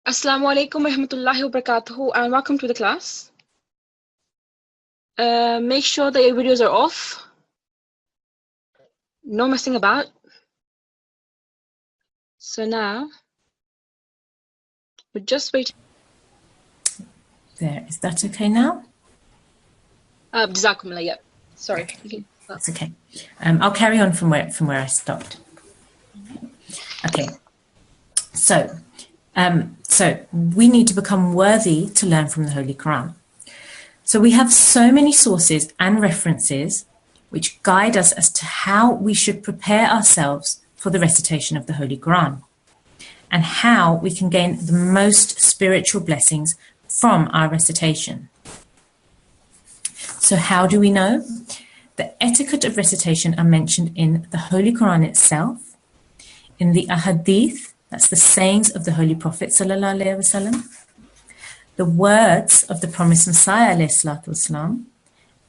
Assalamu alaikum warahmatullahi wabarakatuh and welcome to the class. Make sure that your videos are off. No messing about. So now, we're just waiting. There, is that okay now? Jazakumullah, yeah. Sorry. Okay. That's okay. I'll carry on from where I stopped. Okay. So we need to become worthy to learn from the Holy Quran. So we have so many sources and references which guide us as to how we should prepare ourselves for the recitation of the Holy Quran and how we can gain the most spiritual blessings from our recitation. So how do we know? The etiquette of recitation are mentioned in the Holy Quran itself, in the ahadith, that's the sayings of the Holy Prophet sallallahu alaihi wasallam, the words of the promised Messiah alayhi salatu wasalam,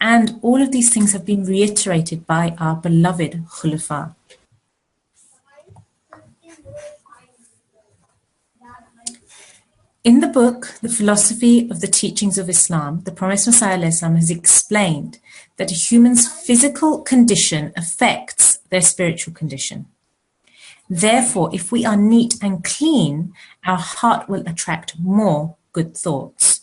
and all of these things have been reiterated by our beloved khulafa. In the book, The Philosophy of the Teachings of Islam, the promised Messiah has explained that a human's physical condition affects their spiritual condition. Therefore, if we are neat and clean, our heart will attract more good thoughts.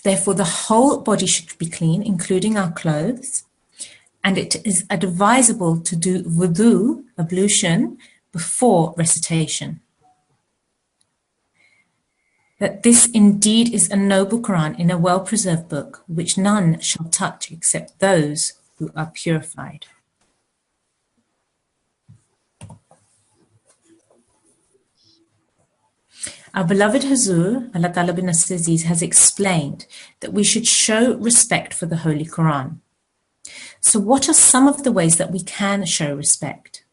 Therefore, the whole body should be clean, including our clothes, and it is advisable to do wudu, ablution, before recitation. That this indeed is a noble Quran in a well-preserved book, which none shall touch except those who are purified. Our beloved Hazur, Allah Ta'ala bin Nasir Aziz, has explained that we should show respect for the Holy Quran. So what are some of the ways that we can show respect?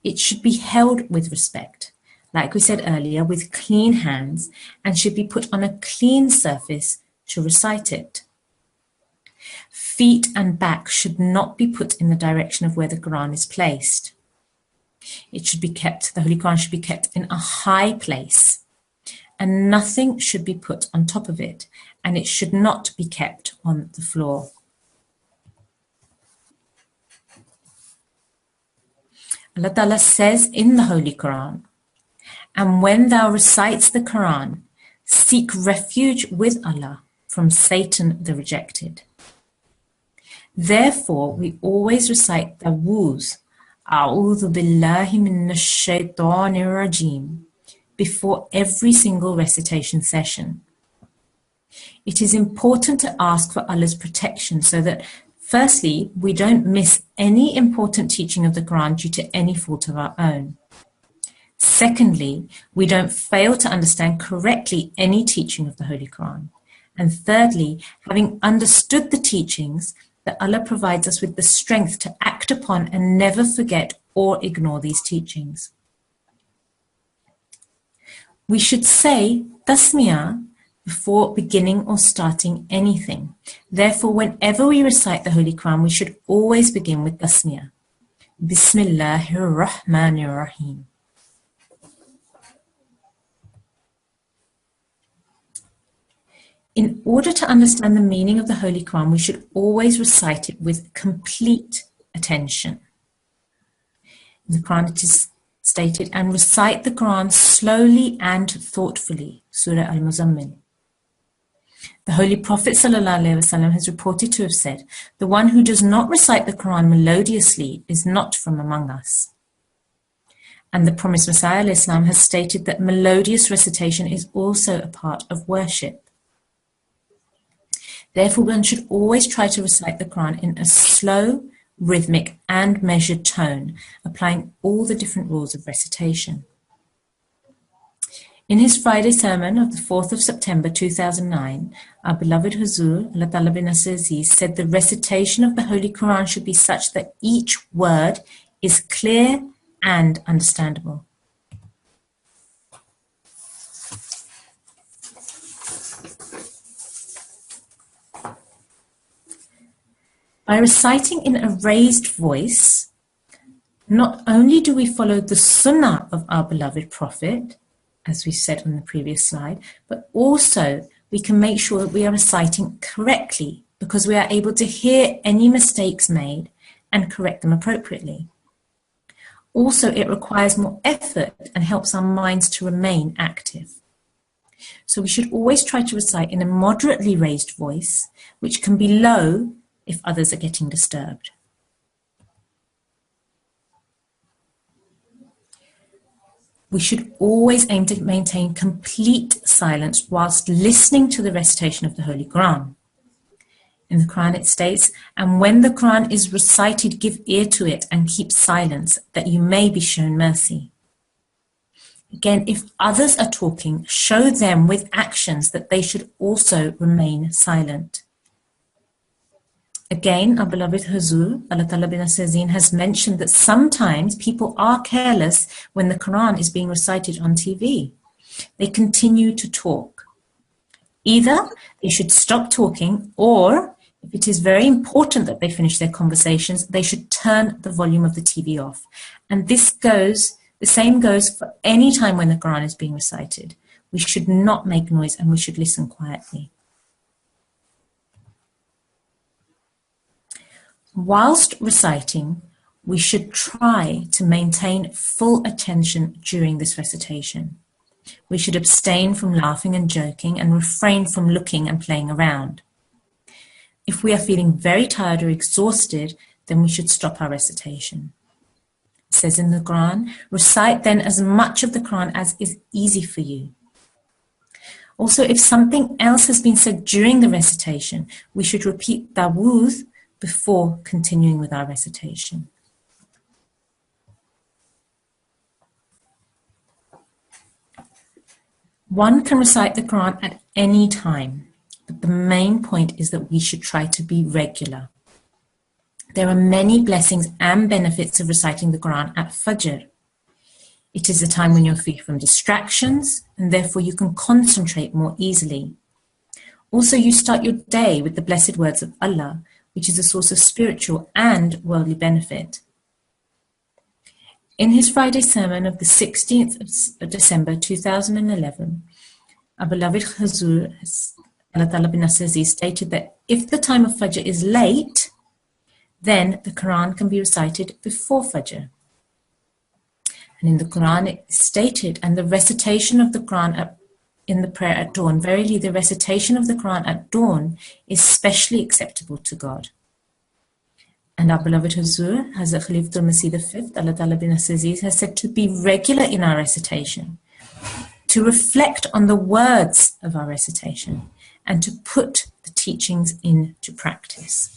It should be held with respect, like we said earlier, with clean hands, and should be put on a clean surface to recite it. Feet and back should not be put in the direction of where the Quran is placed. It should be kept, the Holy Quran should be kept in a high place, and nothing should be put on top of it, and it should not be kept on the floor. Allah Ta'ala says in the Holy Quran, "And when thou recites the Quran, seek refuge with Allah from Satan the rejected." Therefore, we always recite the woos, "A'udhu billahi minash shaitanir rajim," before every single recitation session. It is important to ask for Allah's protection so that firstly, we don't miss any important teaching of the Quran due to any fault of our own. Secondly, we don't fail to understand correctly any teaching of the Holy Quran. And thirdly, having understood the teachings, that Allah provides us with the strength to act upon and never forget or ignore these teachings. We should say tasmiyah before beginning or starting anything. Therefore, whenever we recite the Holy Quran, we should always begin with tasmiyah. Bismillahir Rahmanir Rahim. In order to understand the meaning of the Holy Quran, we should always recite it with complete attention. In the Quran it is stated, "And recite the Quran slowly and thoughtfully." Surah Al-Muzammil. The Holy Prophet ﷺ has reported to have said, "The one who does not recite the Quran melodiously is not from among us." And the promised Messiah ﷺ has stated that melodious recitation is also a part of worship. Therefore, one should always try to recite the Quran in a slow, rhythmic, and measured tone, applying all the different rules of recitation. In his Friday sermon of the 4th of September 2009, our beloved Hazur, Allah Ta'ala bin Nasir Aziz, said the recitation of the Holy Quran should be such that each word is clear and understandable. By reciting in a raised voice, Not only do we follow the sunnah of our beloved Prophet, as we said on the previous slide, but also we can make sure that we are reciting correctly because we are able to hear any mistakes made and correct them appropriately. Also, it requires more effort and helps our minds to remain active. So we should always try to recite in a moderately raised voice, which can be low if others are getting disturbed. We should always aim to maintain complete silence whilst listening to the recitation of the Holy Quran. In the Quran it states, "And when the Quran is recited, give ear to it and keep silence, that you may be shown mercy." Again, if others are talking, show them with actions that they should also remain silent. Again, our beloved Huzur, Allah Ta'ala bin Nasir, has mentioned that sometimes people are careless when the Quran is being recited on TV. They continue to talk. Either they should stop talking, or if it is very important that they finish their conversations, they should turn the volume of the TV off. And the same goes for any time when the Quran is being recited. We should not make noise and we should listen quietly. Whilst reciting, we should try to maintain full attention during this recitation. We should abstain from laughing and joking and refrain from looking and playing around. If we are feeling very tired or exhausted, then we should stop our recitation. It says in the Quran, "Recite then as much of the Quran as is easy for you." Also, if something else has been said during the recitation, we should repeat Dawud before continuing with our recitation. One can recite the Quran at any time, but the main point is that we should try to be regular. There are many blessings and benefits of reciting the Quran at Fajr. It is a time when you're free from distractions and therefore you can concentrate more easily. Also, you start your day with the blessed words of Allah, which is a source of spiritual and worldly benefit. In his Friday sermon of the 16th of December 2011, our beloved Huzur, Allah Ta'ala bin Nasir, stated that if the time of Fajr is late, then the Quran can be recited before Fajr. And in the Quran it is stated, "And the recitation of the Quran in the prayer at dawn, verily the recitation of the Quran at dawn is specially acceptable to God." And our beloved Huzur, Hazrat Khalifatul Masih V, Allah Ta'ala bin Nasir, has said to be regular in our recitation, to reflect on the words of our recitation, and to put the teachings into practice.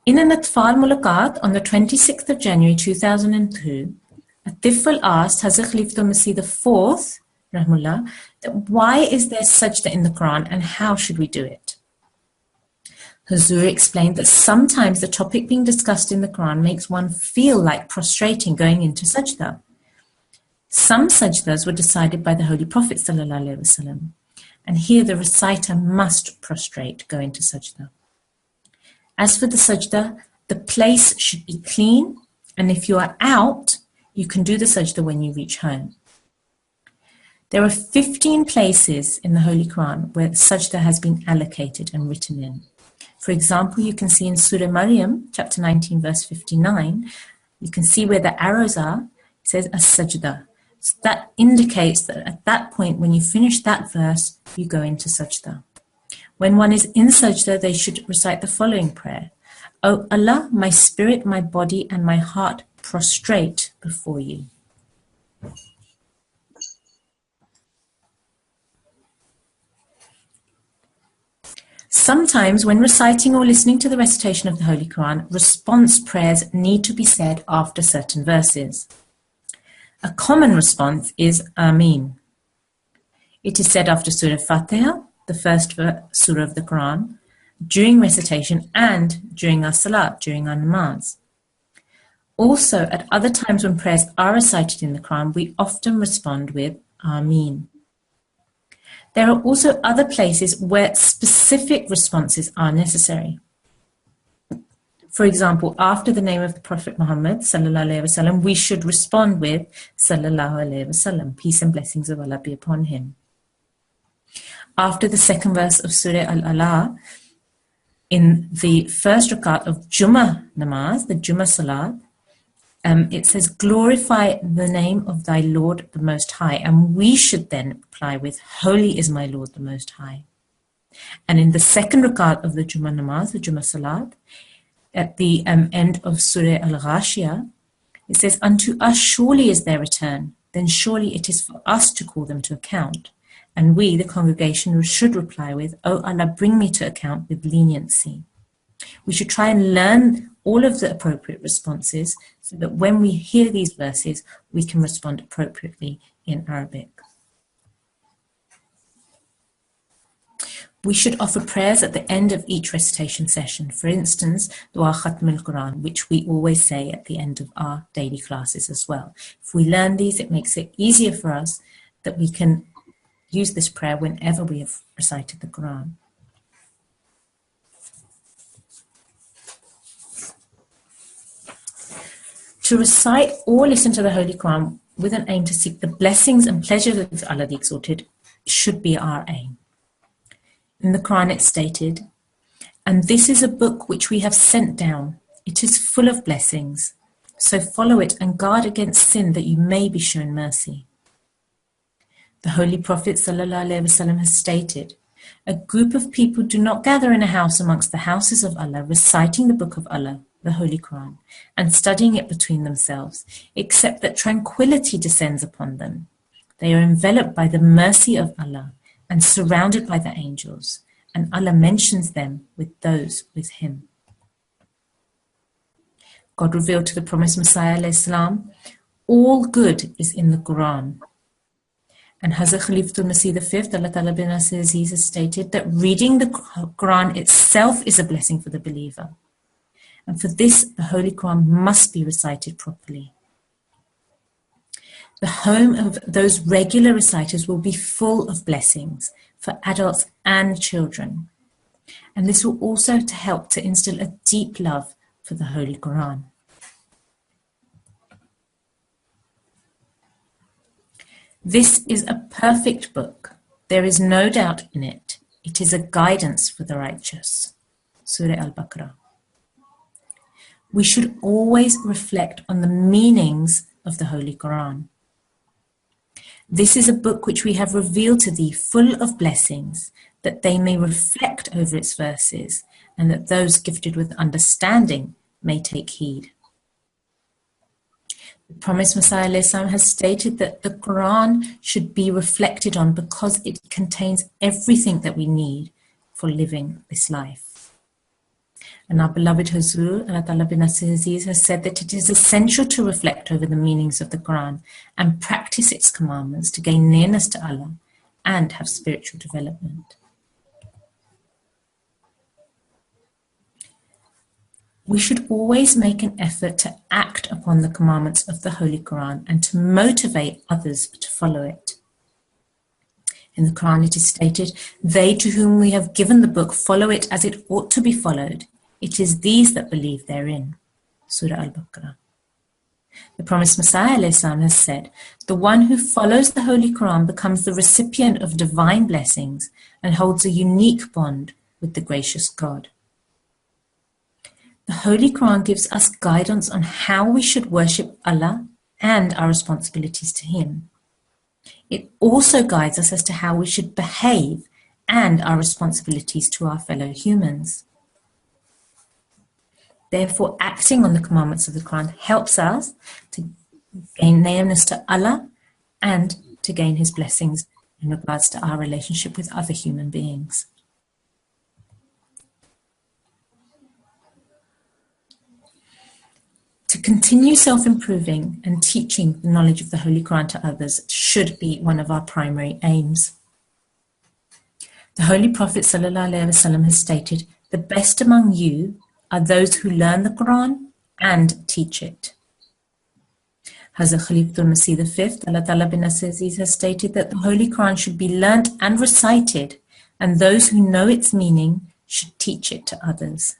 In an Atfal Mulaqat on the 26th of January 2002, Atfal asked Hazrat Khalifatul Masih IV, Rahmullah, that why is there sajda in the Quran and how should we do it? Huzur explained that sometimes the topic being discussed in the Quran makes one feel like prostrating going into sajda. Some sajdas were decided by the Holy Prophet ﷺ, and here the reciter must prostrate, go into sajda. As for the sajda, the place should be clean, and if you are out, you can do the sajda when you reach home. There are 15 places in the Holy Quran where sajda has been allocated and written in. For example, you can see in Surah Maryam, chapter 19, verse 59, you can see where the arrows are, it says as-sajda. So that indicates that at that point, when you finish that verse, you go into sajda. When one is in sajda, they should recite the following prayer. "O Allah, my spirit, my body, and my heart prostrate before you." Sometimes when reciting or listening to the recitation of the Holy Quran, response prayers need to be said after certain verses. A common response is Ameen. It is said after Surah Fatiha, the first surah of the Quran, during recitation and during our salat, during our namaz. Also, at other times when prayers are recited in the Quran, we often respond with Ameen. There are also other places where specific responses are necessary. For example, after the name of the Prophet Muhammad sallallahu alaihi wasallam, we should respond with sallallahu alaihi wasallam, peace and blessings of Allah be upon him. After the second verse of Surah Al-Alaq, in the first rakat of Jummah namaz, the Jummah salat, it says, glorify the name of thy Lord the Most High. And we should then reply with, holy is my Lord the Most High. And in the second rakat of the Jummah namaz, the Jummah salat, at the end of Surah Al-Ghashiyah, it says, unto us surely is their return. Then surely it is for us to call them to account. And we, the congregation, should reply with, O Allah, bring me to account with leniency. We should try and learn all of the appropriate responses so that when we hear these verses, we can respond appropriately in Arabic. We should offer prayers at the end of each recitation session. For instance, Dua Talimul-Quran, which we always say at the end of our daily classes as well. If we learn these, it makes it easier for us that we can use this prayer whenever we have recited the Quran. To recite or listen to the Holy Quran with an aim to seek the blessings and pleasures of Allah the Exalted should be our aim. In the Quran it's stated, and this is a book which we have sent down. It is full of blessings. So follow it and guard against sin that you may be shown mercy. The Holy Prophet ﷺ has stated, a group of people do not gather in a house amongst the houses of Allah, reciting the book of Allah, the Holy Quran, and studying it between themselves, except that tranquility descends upon them. They are enveloped by the mercy of Allah and surrounded by the angels, and Allah mentions them with those with Him. God revealed to the promised Messiah ﷺ, all good is in the Quran. And Hazrat Khalifatul Masih V, Allah Ta'ala bin Nasir Aziz, has stated that reading the Quran itself is a blessing for the believer. And for this, the Holy Quran must be recited properly. The home of those regular reciters will be full of blessings for adults and children. And this will also help to instill a deep love for the Holy Quran. This is a perfect book. There is no doubt in it. It is a guidance for the righteous. Surah Al-Baqarah. We should always reflect on the meanings of the Holy Quran. This is a book which we have revealed to thee, full of blessings, that they may reflect over its verses, and that those gifted with understanding may take heed. The promised Messiah ﷺ has stated that the Quran should be reflected on because it contains everything that we need for living this life. And our beloved Hazur, Allah Ta'ala bin Nasir Aziz, has said that it is essential to reflect over the meanings of the Quran and practice its commandments to gain nearness to Allah and have spiritual development. We should always make an effort to act upon the commandments of the Holy Quran and to motivate others to follow it. In the Quran it is stated, they to whom we have given the book follow it as it ought to be followed. It is these that believe therein. Surah Al-Baqarah. The promised Messiah ﷺ has said, the one who follows the Holy Quran becomes the recipient of divine blessings and holds a unique bond with the gracious God. The Holy Quran gives us guidance on how we should worship Allah and our responsibilities to Him. It also guides us as to how we should behave and our responsibilities to our fellow humans. Therefore, acting on the commandments of the Quran helps us to gain nearness to Allah and to gain His blessings in regards to our relationship with other human beings. To continue self-improving and teaching the knowledge of the Holy Quran to others should be one of our primary aims. The Holy Prophet ﷺ has stated, the best among you are those who learn the Quran and teach it. Hazrat Khalifatul Masih V, Allah Ta'ala bin Nasir Aziz, has stated that the Holy Quran should be learnt and recited, and those who know its meaning should teach it to others.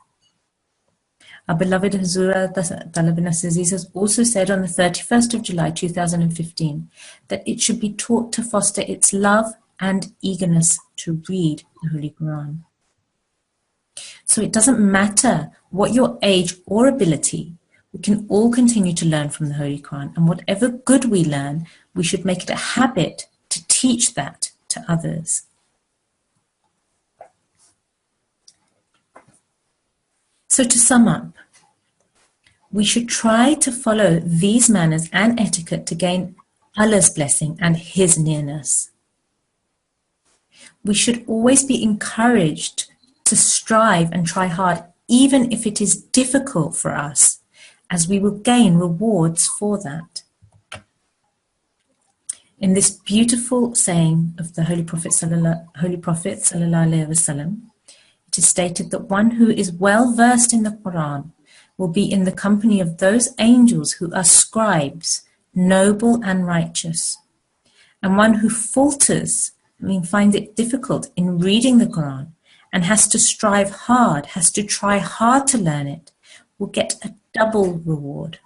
Our beloved Hazura Talib Aziz has also said on the 31st of July 2015 that it should be taught to foster its love and eagerness to read the Holy Quran. So it doesn't matter what your age or ability, we can all continue to learn from the Holy Quran, and whatever good we learn, we should make it a habit to teach that to others. So to sum up, we should try to follow these manners and etiquette to gain Allah's blessing and His nearness. We should always be encouraged to strive and try hard, even if it is difficult for us, as we will gain rewards for that. In this beautiful saying of the Holy Prophet Sallallahu Alaihi Wasallam, it is stated that one who is well versed in the Quran will be in the company of those angels who are scribes, noble and righteous. And one who falters, finds it difficult in reading the Quran and has to strive hard, has to try hard to learn it, will get a double reward.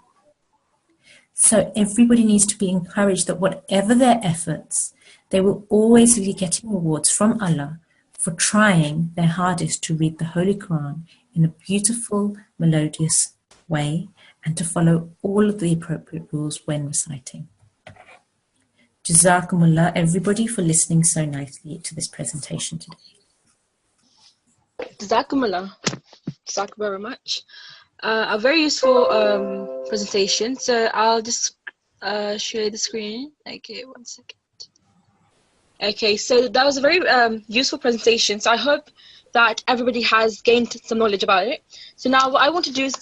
So everybody needs to be encouraged that whatever their efforts, they will always be getting rewards from Allah for trying their hardest to read the Holy Quran in a beautiful, melodious way and to follow all of the appropriate rules when reciting. Jazakumullah, everybody, for listening so nicely to this presentation today. Jazakumullah. Thank you very much. A very useful presentation. So I'll just share the screen. Okay, 1 second. Okay, so that was a very useful presentation. So I hope that everybody has gained some knowledge about it. So now what I want to do is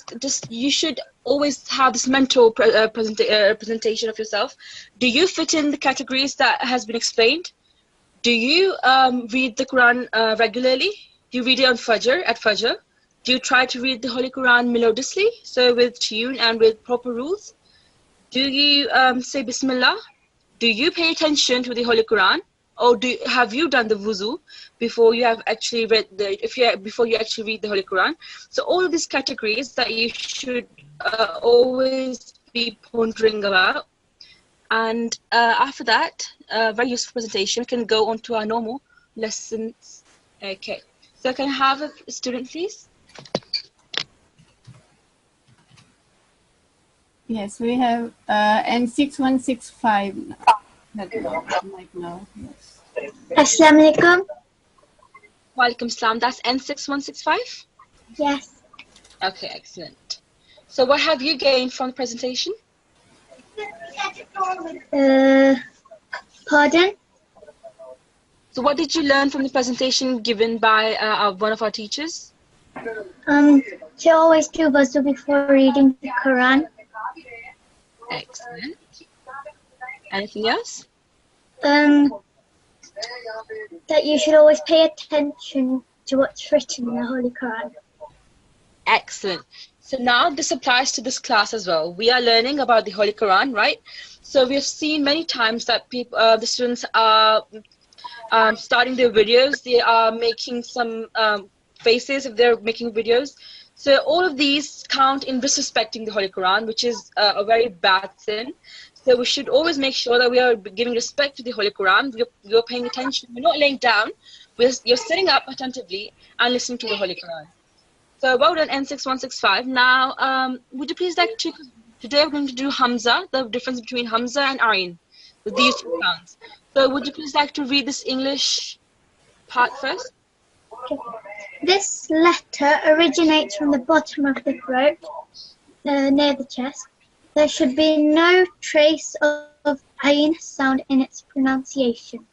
you should always have this mental presentation of yourself. Do you fit in the categories that has been explained? Do you read the Quran regularly? Do you read it on at Fajr? Do you try to read the Holy Quran melodiously, so with tune and with proper rules? Do you say Bismillah? Do you pay attention to the Holy Quran? Or have you done the wuzu before you have actually read before you actually read the Holy Quran? So all of these categories that you should always be pondering about. And after that, very useful presentation, we can go on to our normal lessons. Okay, so can I have a student, please? Yes, we have N6165 right now. Yes. Assalamu alaikum. Walaikum salam. That's N6165? Yes. Okay, excellent. So what have you gained from the presentation? Pardon? So what did you learn from the presentation given by one of our teachers? To always do wuzu before reading the Quran. Excellent. Anything else? That you should always pay attention to what's written in the Holy Quran. Excellent. So now this applies to this class as well. We are learning about the Holy Quran, right? So we have seen many times that people, the students are starting their videos. They are making some faces if they're making videos. So all of these count in disrespecting the Holy Quran, which is a very bad sin. So we should always make sure that we are giving respect to the Holy Quran. We're paying attention. We're not laying down. You're sitting up attentively and listening to the Holy Quran. So about an N6165. Now, would you please like to, today we're going to do Hamza, the difference between Hamza and Ayn, with these two sounds. So would you please like to read this English part first? Okay. This letter originates from the bottom of the throat, near the chest. There should be no trace of Ayn sound in its pronunciation.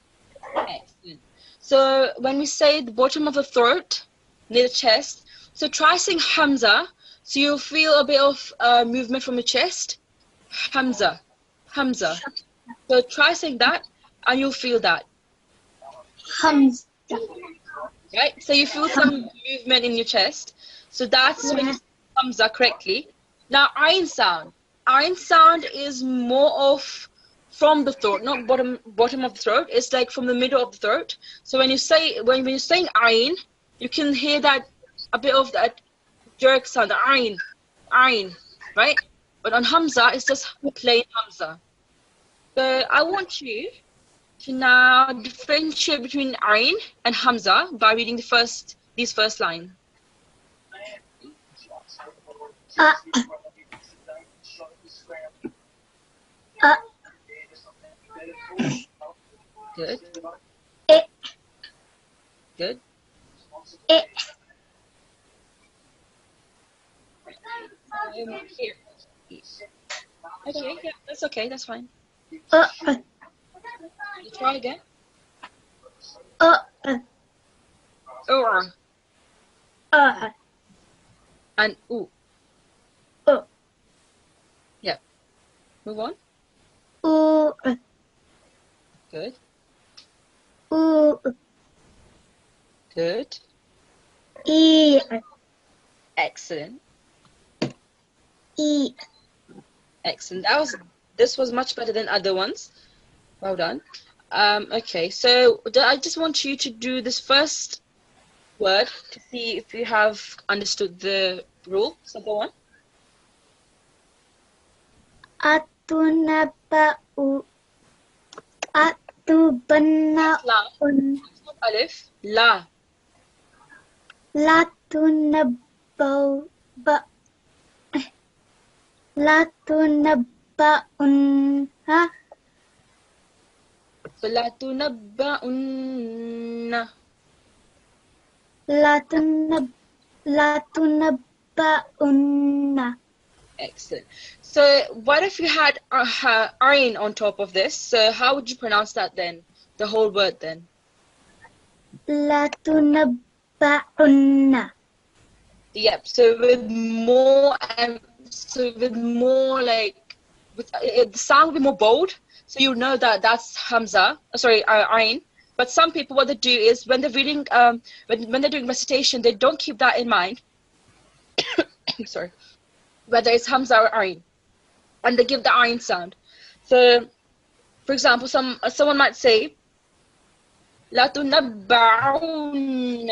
Excellent. So when we say the bottom of the throat, near the chest, so try saying Hamza, so you'll feel a bit of movement from the chest. Hamza, Hamza. So try saying that, and you'll feel that. Hamza. Right? So you feel some movement in your chest. So that's when you say Hamza correctly. Now Ayn sound. Ayn sound is more of from the throat, not bottom of the throat. It's like from the middle of the throat. So when you say when you're saying Ayn, you can hear that a bit of that jerk sound, the Ayn. Ain, right? But on Hamza, it's just plain Hamza. So I want you to now differentiate between Ain and Hamza by reading these first lines. Uh, uh, Good, it, good. it, Here. Okay, yeah, that's okay, that's fine. uh, You try again. uh, Or uh, and ooh. uh, Yeah. Move on. uh, Good, uh, good. e, Excellent. e, Excellent. This was much better than other ones. Well done. Okay, so I just want you to do this first word to see if you have understood the rule. So go on. atunaba'u, That's la. atubana'un, It's not alif. La. latunaba'u, latunaba'un, ha, So la tunabba'unna. latunab, latunaba'unna, Excellent. So what if you had ayn on top of this? So how would you pronounce that then? The whole word then? latunaba'unna, Yep. So with more like the sound will be more bold, so you know that that's Hamza. Sorry, Ain. But some people, what they do is when they're reading, when they're doing recitation, they don't keep that in mind. Sorry, whether it's Hamza or Ain, and they give the Ain sound. So, for example, someone might say La tunabba'un.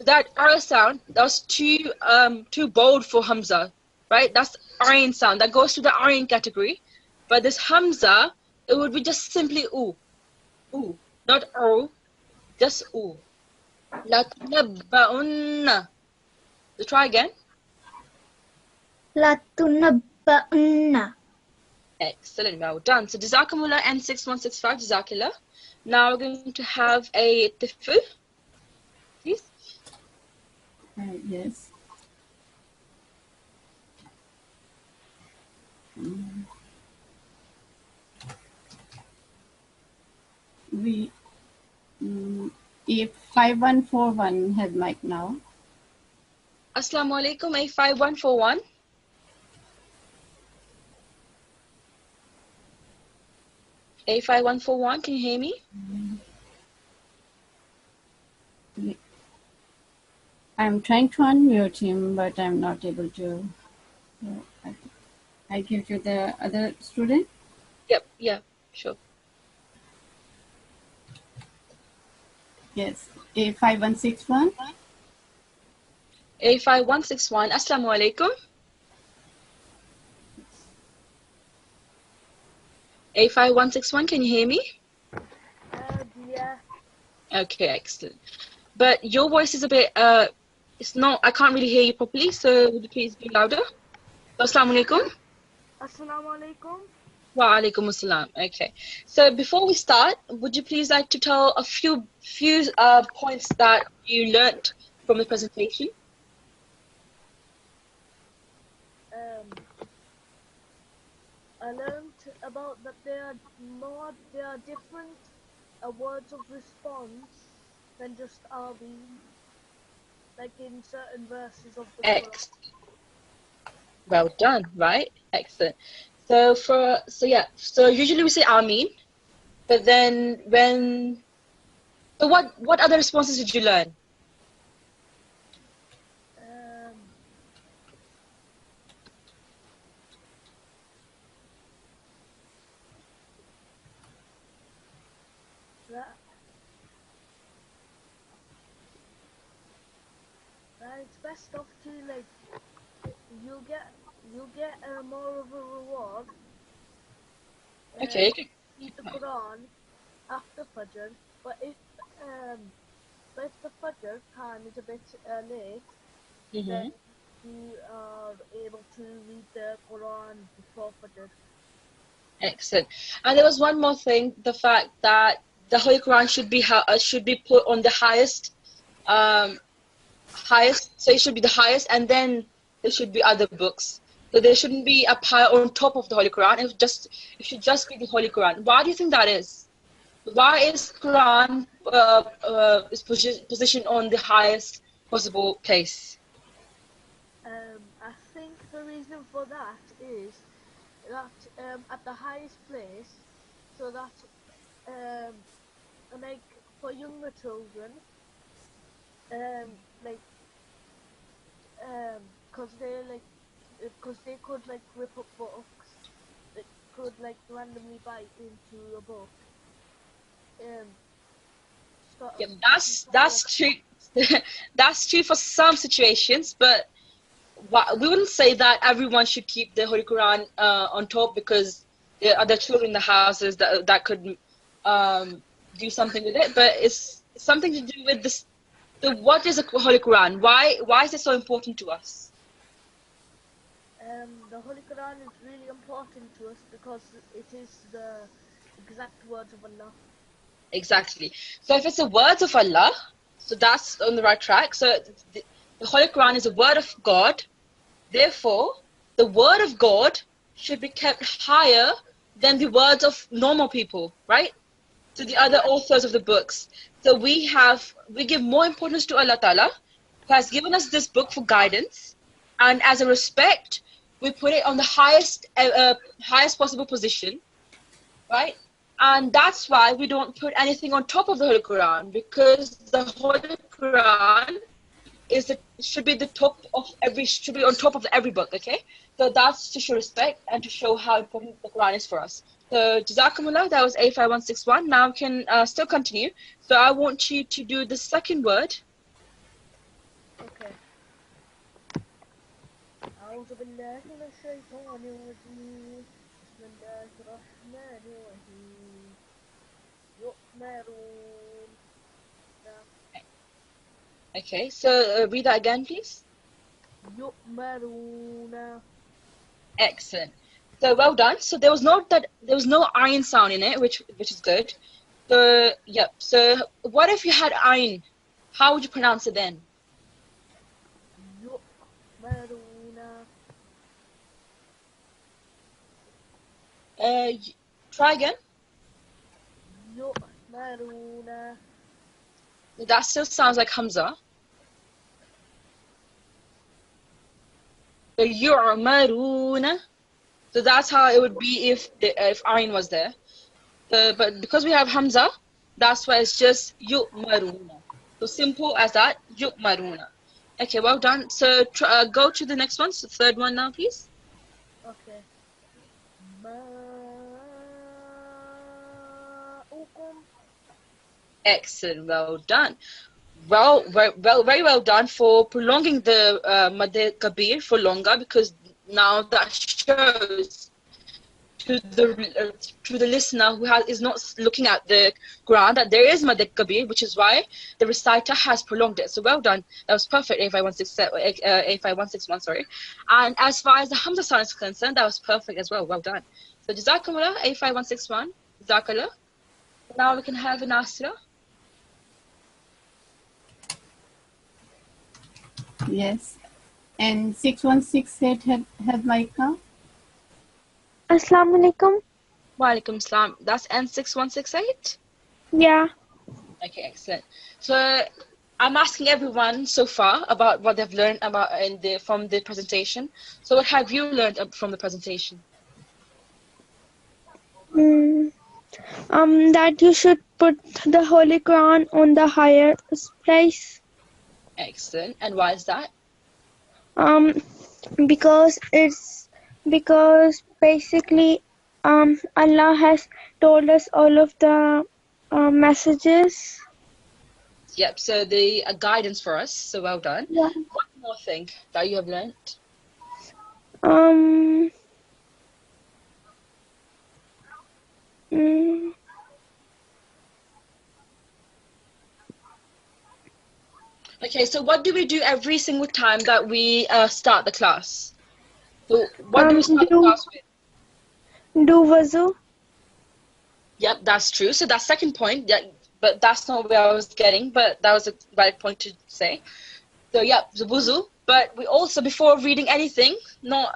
That R sound, that was too bold for Hamza, right? That's Ain sound. That goes to the Ain category. But this Hamza, it would be just simply ooh. Ooh. Not oh, just ooh. La tunabba'un. So try again. latunaba'unna. Excellent, well done. So Jazakumullah and 6165, Jazakillah. Now we're going to have a tifu, please. Yes. We if 5141 has mic now. Assalamu alaikum, A5141. A5141, can you hear me? I'm trying to unmute him, but I'm not able to. So I give you the other student. Yep, yeah, sure. Yes, A5161. A5161, Assalamu alaikum. A5161, can you hear me? Yeah. Okay, excellent. But your voice is a bit, it's not, I can't really hear you properly, so would you please be louder? Assalamu alaikum. Assalamu alaikum. Wa alaikum assalam. Okay. So before we start, would you please like to tell a few points that you learnt from the presentation? I learned about that there are different words of response than just Arvin, like in certain verses of the Quran. Excellent. Well done, right? Excellent. So so usually we say Ameen, but then what other responses did you learn? That it's best off to like you'll get you get more of a reward. Okay. Read the Quran after Fajr, but if the Fajr time is a bit late, then you are able to read the Quran before Fajr. Excellent. And there was one more thing: the fact that the Holy Quran should be put on the highest, highest. So it should be the highest, and then there should be other books. So there shouldn't be a pile on top of the Holy Quran. It should just be the Holy Quran. Why do you think that is? Why is Quran is positioned on the highest possible place? I think the reason for that is that at the highest place, so that like for younger children, like because they could like rip up books, they could like randomly bite into a book. Yeah, that's true. That's true for some situations, but we wouldn't say that everyone should keep the Holy Quran on top, because there are other children in the houses that could do something with it. But it's something to do with this. What is the Holy Quran? Why is it so important to us? The Holy Quran is really important to us because it is the exact words of Allah. Exactly. So if it's the words of Allah, so that's on the right track. So the Holy Quran is a word of God. Therefore, the word of God should be kept higher than the words of normal people, right? To the other authors of the books. So we give more importance to Allah Ta'ala, who has given us this book for guidance, and as a respect, we put it on the highest possible position, right? And that's why we don't put anything on top of the Holy Quran, because the Holy Quran should be on top of every book, okay? So that's to show respect and to show how important the Quran is for us. So Jazakumullah, that was A5161. Now we can still continue. So I want you to do the second word. Okay. أعوذ بالله من الشيطان الرجيم بسم الله الرحمن الرحيم يؤمرون. Okay, so read that again, please. يؤمرون. Excellent. So well done. So there was no iron sound in it, which is good. So yeah. So what if you had iron? How would you pronounce it then? يؤمرون. Try again. يؤمرون. That still sounds like Hamza. So yu'maruna. So that's how it would be if ayn was there. But because we have Hamza, that's why it's just yu'maruna. So simple as that, yu'maruna. Okay, well done. So go to the next one, so third one now, please. Okay. Excellent, well done. Very well done for prolonging the Mad Kabir for longer, because now that shows to the listener who is not looking at the Quran that there is Mad Kabir, which is why the reciter has prolonged it. So well done. That was perfect. A5161, sorry. And as far as the Hamza sound is concerned, that was perfect as well. Well done. So Jazakumullah, A5161. Jazakallah. Now we can have an Nasirat. Yes. And 6168 have Maika. Assalamu alaikum. Wa alaikum salam. That's N6168? Yeah. Okay, excellent. So I'm asking everyone so far about what they've learned from the presentation. So what have you learned from the presentation? That you should put the Holy Quran on the highest place. Excellent. And why is that? Because basically Allah has told us all of the messages. Yep, so the guidance for us, so well done. Yeah. One more thing that you have learned. Um. mm, Okay, so what do we do every single time that we start the class? So what do we start the do class with? wuzu. Yep, that's true. So that's second point. Yeah, but that's not where I was getting. But that was a right point to say. So yeah, the wuzu. But we also before reading anything, not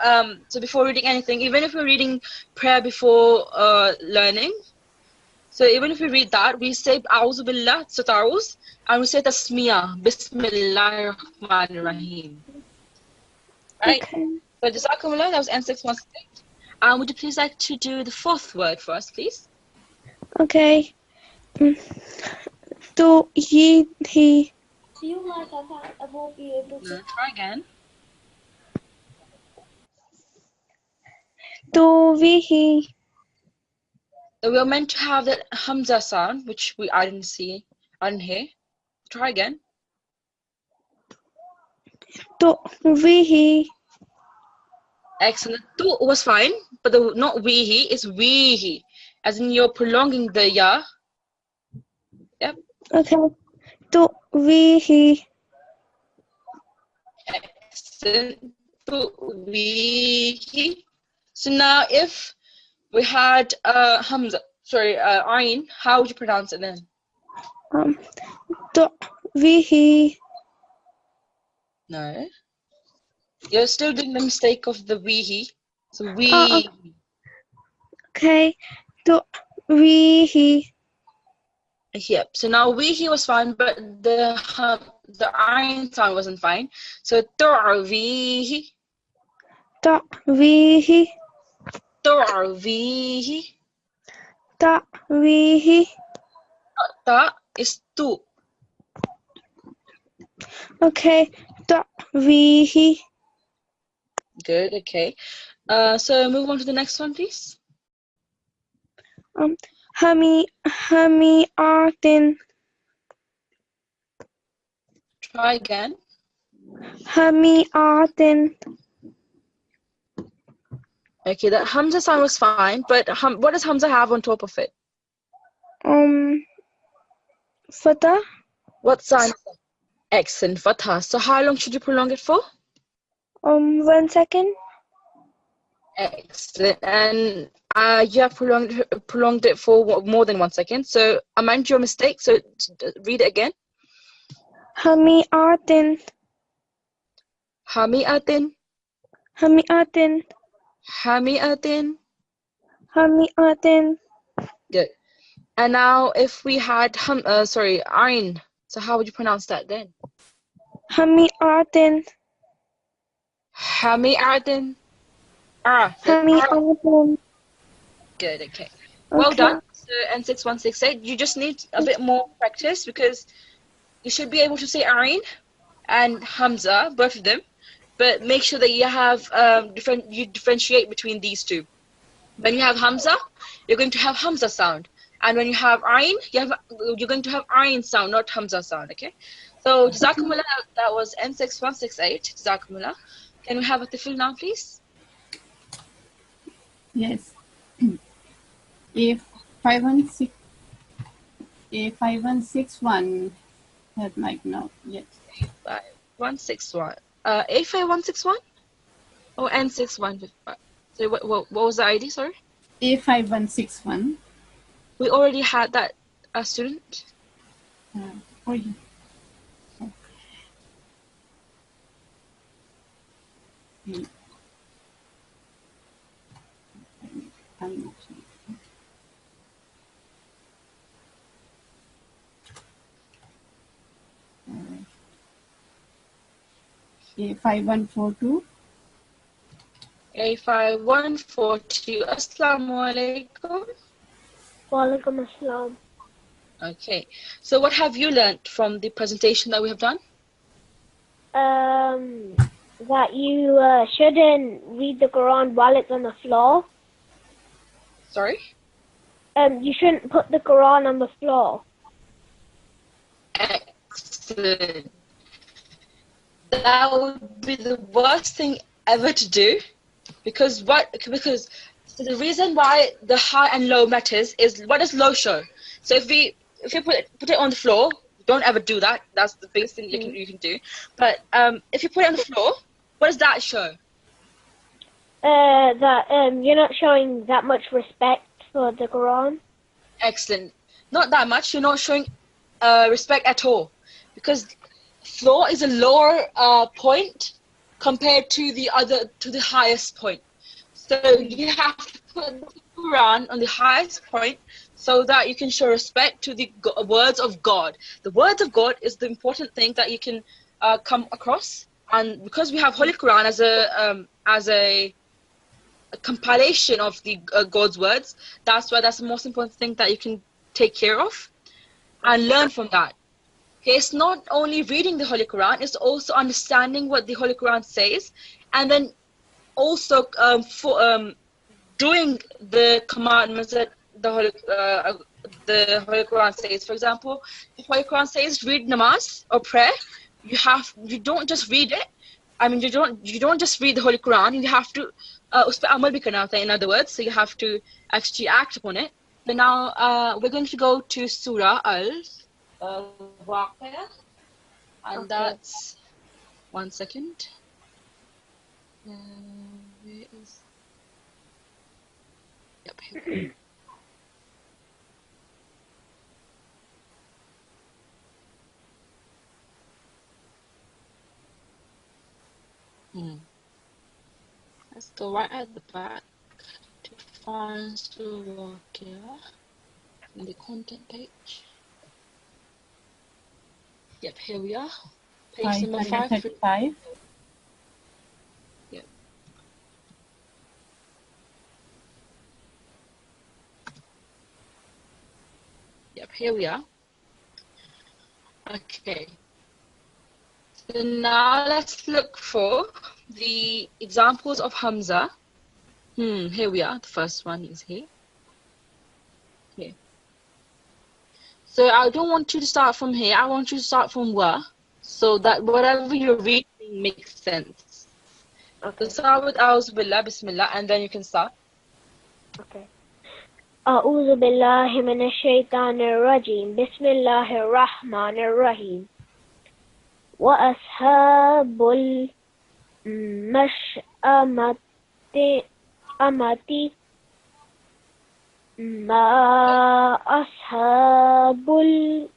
so before reading anything, even if we're reading prayer before learning. So even if we read that, we say A'udhu Billah, so ta'awuz, and we say Tasmiyah, Bismillahir Rahmanir Rahim. Right? Okay. So Jazakumullah, that was N6168. Would you please like to do the fourth word for us, please? Okay. To he. No, try again. To he. So we were meant to have that Hamza sound, which I didn't hear. Try again. To he. Excellent. Tu was fine, but the not wehi is wehi, as in you're prolonging the ya. Yep. Okay. To he. Excellent. Tu wehi. So now if we had Hamza, Ain, how would you pronounce it then? To he. No. You're still doing the mistake of the wehi. So Oh, we. okay. To he. Yep. So now wehi was fine, but the Ain sound wasn't fine. So tu'wihi. To he. Tu'wihi. he. Ta is tu. Okay. To he. Good, okay. So move on to the next one, please. Hamiatin. Try again. Hamiatin. Okay, that Hamza sound was fine, but what does Hamza have on top of it? Fatah. What sign? Excellent, Fatha. So how long should you prolong it for? 1 second. Excellent. And you have prolonged it for more than 1 second. So amend your mistake. So read it again. Hamiatin. Hami'atin. Hamiatin. Hami'atin. Hamiatin. Good. And now if we had Ain. So how would you pronounce that then? Hamiatin. Hami'atin. Hamiatin. Good, okay. Well done. So N6168, you just need a bit more practice because you should be able to say Ain and Hamza, both of them, but make sure that you have you differentiate between these two. When you have Hamza, you're going to have Hamza sound, and when you have Ain, you're going to have Ain sound, not Hamza sound. Okay. So Jazakumullah, that was N6168. Jazakumullah. Can we have a Tifil now, please? Yes. A5161 had mic now. Yes. 5161. A5161 or N6155. So what was the ID? Sorry. A5161. We already had that student. Oh, yeah. Okay. I'm not sure. A5142. A5142. Assalamu alaikum. Walaikum assalam. Okay. So what have you learnt from the presentation that we have done? That you shouldn't read the Quran while it's on the floor. Sorry? You shouldn't put the Quran on the floor. Excellent. That would be the worst thing ever to do. Because so the reason why the high and low matters is, what does low show? So if you put it on the floor, don't ever do that. That's the biggest thing you can do. But if you put it on the floor, what does that show? That you're not showing that much respect for the Quran. Excellent. Not that much. You're not showing respect at all, because floor is a lower point compared to the highest point. So you have to put the Quran on the highest point so that you can show respect to the words of God. The words of God is the important thing that you can come across, and because we have Holy Quran as a compilation of the God's words, that's the most important thing that you can take care of and learn from that. Okay, it's not only reading the Holy Quran, it's also understanding what the Holy Quran says, and then also doing the commandments that the Holy Quran says. For example, if Holy Quran says read namaz or prayer, you don't just read it. I mean, you don't just read the Holy Quran. You have to us pe amal bhi karna hota hai, in other words. So you have to actually act upon it. So now we're going to go to Surah Al-Waqi'ah, and that's 1 second. Where is? Yep, here. Let's go right at the back to find Surah Al-Waqi'ah in the content page. Yep, here we are. Page number 535. Yep. Yep, here we are. Okay. So now let's look for the examples of Hamza. Here we are. The first one is here. Here. So I don't want you to start from here. I want you to start from wa, so that whatever you're reading makes sense. Okay. So start with A'udhu Billah, Bismillah, and then you can start. Okay. A'udhu Billahi Minash Shaitanir Rajim. Bismillahir Rahmanir Rahim. Wa ashabul mash'amati ma ashabul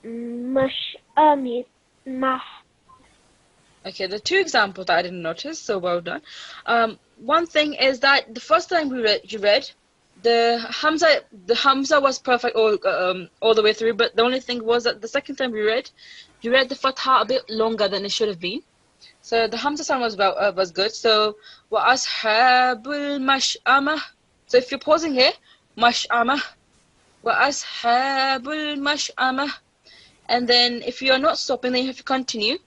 mash'amit mah. Okay, the two examples that I didn't notice, so well done. One thing is that the first time you read the Hamza was perfect all the way through, but the only thing was that the second time you read the Fatha a bit longer than it should have been. So the Hamza sound was good. So wa ashabul mash'amah. So if you're pausing here, mash'amah, wa ashabul mash'amah, and then if you are not stopping, then you have to continue,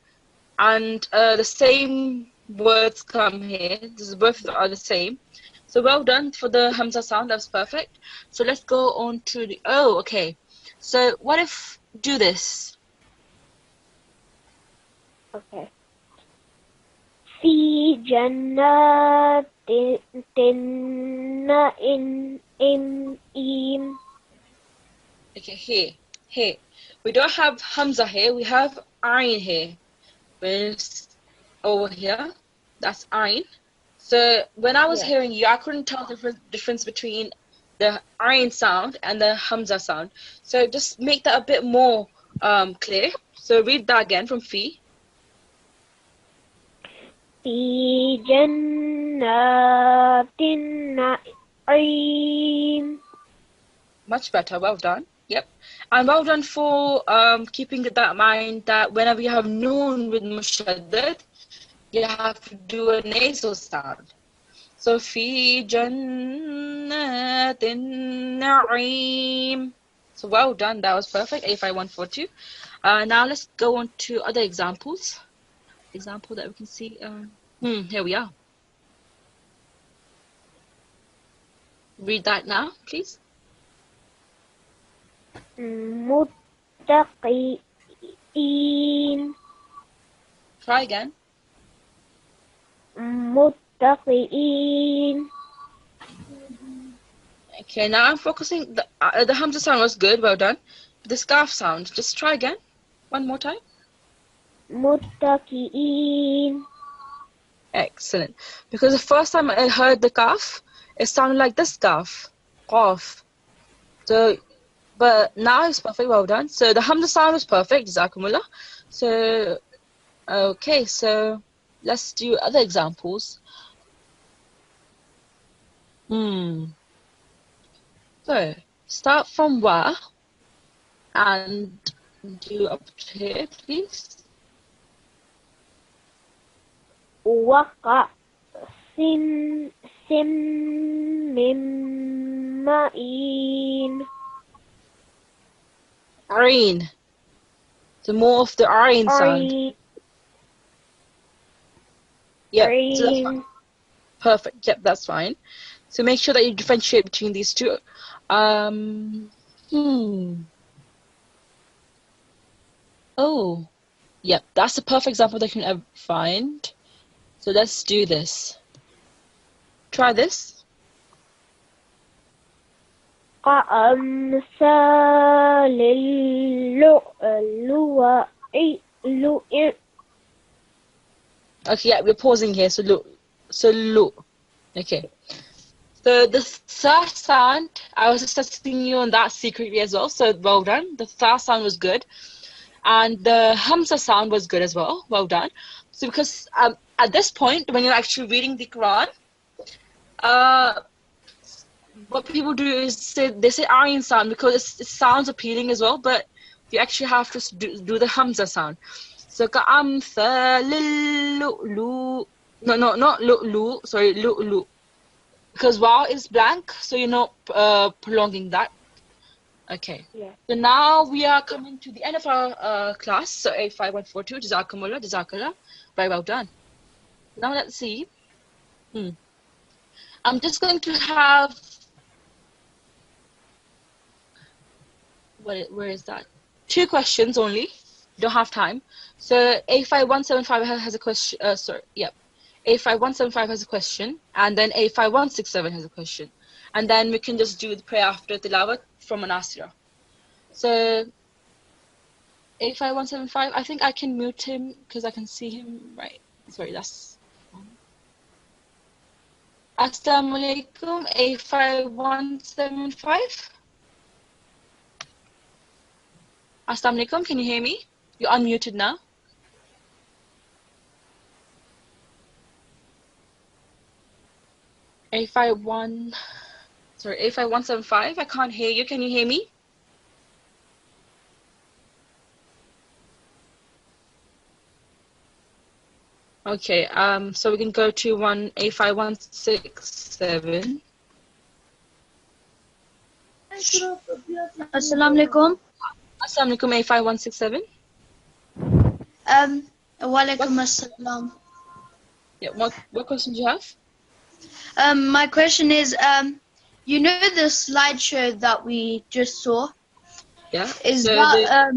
and the same words come here. Both are the same. So well done for the Hamza sound. That's perfect. So let's go on to the okay. So what if do this? Okay. Fi jannatin in. Okay, here. We don't have Hamza here. We have Ain here. Where's over here? That's Ain. So when I was hearing you, I couldn't tell the difference between the Ain sound and the Hamza sound. So just make that a bit more clear. So read that again from Fi. Fi jannatin na'im. Much better. Well done. Yep. And well done for keeping that in mind that whenever you have noon with mushaddad, you have to do a nasal sound. So fi jannatin na'im. So well done. That was perfect. A5142. Now let's go on to other examples. Example that we can see. Here we are. Read that now, please. Muttaqin. Try again. Muttaqin. متقين. Okay, now I'm focusing. The Hamza sound was good, well done. The scarf sound, just try again. One more time. متكئين. Excellent. Because the first time I heard the kaf, it sounded like this kaf. Qaf. So, but now it's perfect, well done. So the Hamza sound was perfect, Jazakumullah. So, okay, so let's do other examples. So, start from wa and do up to here, please. وقع سن من معين. Areen. So more of the Areen sound. Yep, so that's fine. Perfect. Yep, that's fine. So make sure that you differentiate between these two. Oh, yep, that's the perfect example that you can ever find. So let's do this. Try this. كأمثال اللؤلؤ. Okay, yeah, we're pausing here. So look. Okay. So the tha sound, I was just testing you on that secretly as well. So well done. The tha sound was good. And the Hamza sound was good as well. Well done. So because at this point, when you're actually reading the Quran, what people do is they say Aryan sound because it sounds appealing as well, but you actually have to do the Hamza sound. So ka'amthalil-lu'lu. No, not lu'lu. Sorry, lu'lu. Because wow is blank, so you're not prolonging that. Okay. Yeah. So now we are coming to the end of our class. So 85142, Jazakumullah, Jazakallah. Very well done. Now let's see. I'm just going to have... Where is that? 2 questions only. Don't have time. So 85175 has a question. Sorry, yep. 85175 has a question, and then 85167 has a question, and then we can just do the prayer after tilawat from Nasirat. So 85175, I think I can mute him because I can see him right. Sorry, that's... Assalamu alaikum, 85175. Assalamu alaikum, can you hear me? You're unmuted now. Sorry, 85175. I can't hear you. Can you hear me? Okay. So we can go to 85167. Assalamu alaikum. Assalamu alaikum, 85167. Wa alaikum assalam. Yeah. What question do you have? My question is, you know the slideshow that we just saw? Yeah. Is so that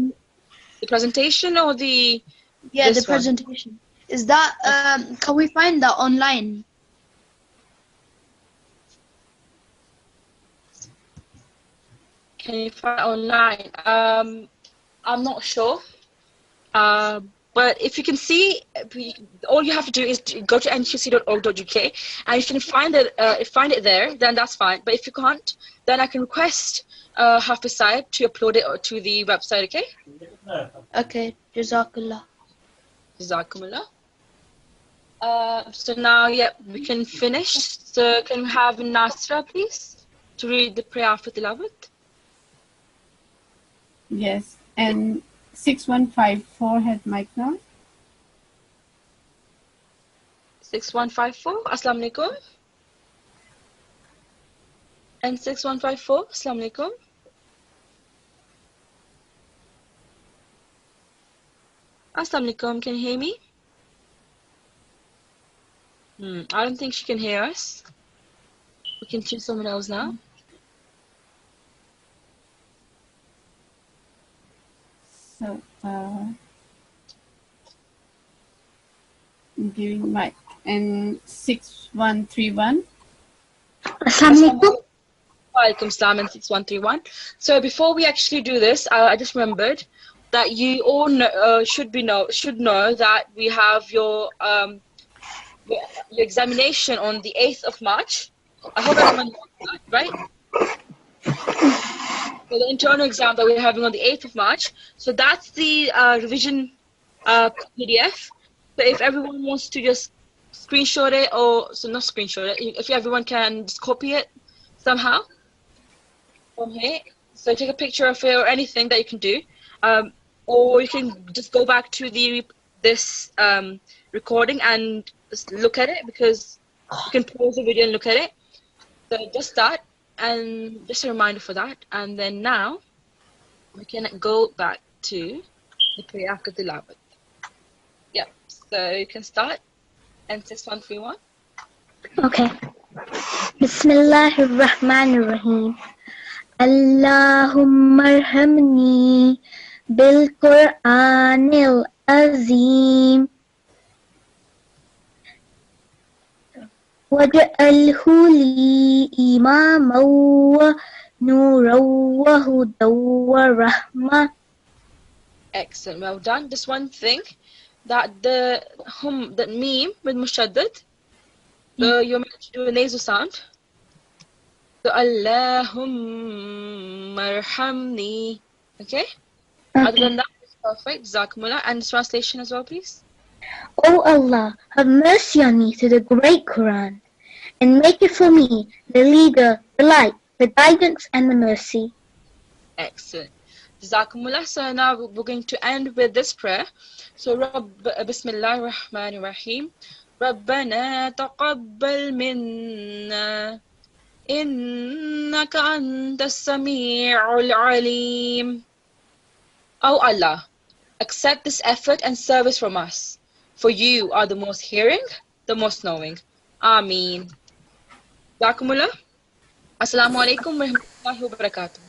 the presentation or the... yeah, the this one? presentation? Is that can we find that online? Can you find it online? I'm not sure. But if you can see, all you have to do is to go to nqc.org.uk, and if you can find it there, then that's fine. But if you can't, then I can request Hafiz Saib to upload it to the website. Okay? Okay, Jazakallah. Jazakumullah. So now, yeah, we can finish. So can we have Nasra, please, to read the prayer after Tilawat? Yes, and 6154 had mic now. 6154, Assalamu alaikum. And 6154, Assalamu alaikum. Assalamu alaikum, can you hear me? I don't think she can hear us. We can choose someone else now. So, giving mic. and 6131. Assalamualaikum. Walaikum Salam and 6131. So before we actually do this, I just remembered that you all should know that we have your examination on the 8th of March. I hope everyone knows that, right? So the internal exam that we're having on the 8th of March. So that's the revision PDF. So if everyone wants to just screenshot it, not screenshot it, if everyone can just copy it somehow from here. So take a picture of it or anything that you can do. Or you can just go back to this recording and just look at it, because you can pause the video and look at it. So just that, and just a reminder for that. And then now we can go back to the prayer after tilawat. Yeah, so you can start. And 6131. Okay. Bismillahirrahmanirrahim. Allahumma arhamni bil Qur'anil azim. Waj'alhu li imaman wa nuran wa hudan wa rahmah. Excellent, well done. Just one thing, that that meme with mushaddad, you're meant to do a nasal sound. So Allahumma arhamni. Okay? Other than that, it's perfect. Jazakumullah. And translation as well, please. O Allah, have mercy on me through the great Quran, and make it for me the leader, the light, the guidance, and the mercy. Excellent. Jazakumullah. So now we're going to end with this prayer. So Bismillah ar-Rahman ar-Rahim. ربنا تقبل منا إنك أنت السميع العليم. O Allah, accept this effort and service from us, for you are the most hearing, the most knowing. Ameen. Jazakumullah. Assalamu alaikum wa rahmatullahi wa barakatuh.